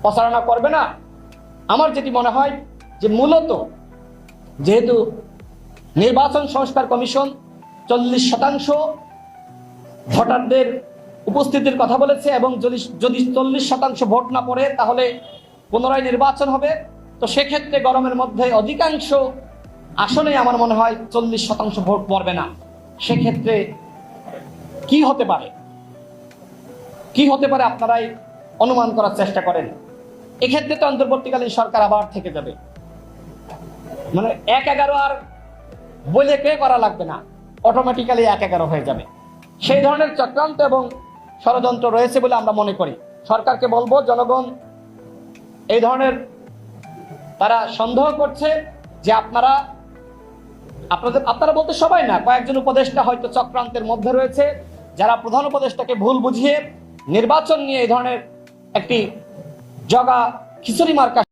প্রচারণা করবে না। আমার যেটি মনে হয় যে মূলত যেহেতু নির্বাচন সংস্কার কমিশন 40% ভোটারদের উপস্থিতির কথা বলেছে এবং যদি 40% ভোট না পড়ে তাহলে পুনরায় নির্বাচন হবে, তো সেক্ষেত্রে গরমের মধ্যে অধিকাংশ আসলে আমার মনে হয় 40% ভোট পড়বে না। সেক্ষেত্রে কি হতে পারে আপনারাই অনুমান করার চেষ্টা করেন। এক্ষেত্রে তো অন্তর্বর্তীকালীন সরকার আবার থেকে যাবে, মানে 1-11 আর বলে কে করা লাগবে না, অটোমেটিক্যালি 1-11 হয়ে যাবে। সেই ধরনের চক্রান্ত এবং ষড়যন্ত্র রয়েছে বলে আমরা মনে করি। সরকারকে বলবো, জনগণ এই ধরনের তারা সন্দেহ করছে যে আপনারা বলতে সবাই না, কয়েকজন উপদেষ্টা হয়তো চক্রান্তের মধ্যে রয়েছে, যারা প্রধান উপদেষ্টাকে ভুল বুঝিয়ে নির্বাচন নিয়ে এই ধরনের একটি জগা খিচুড়ি মার্কা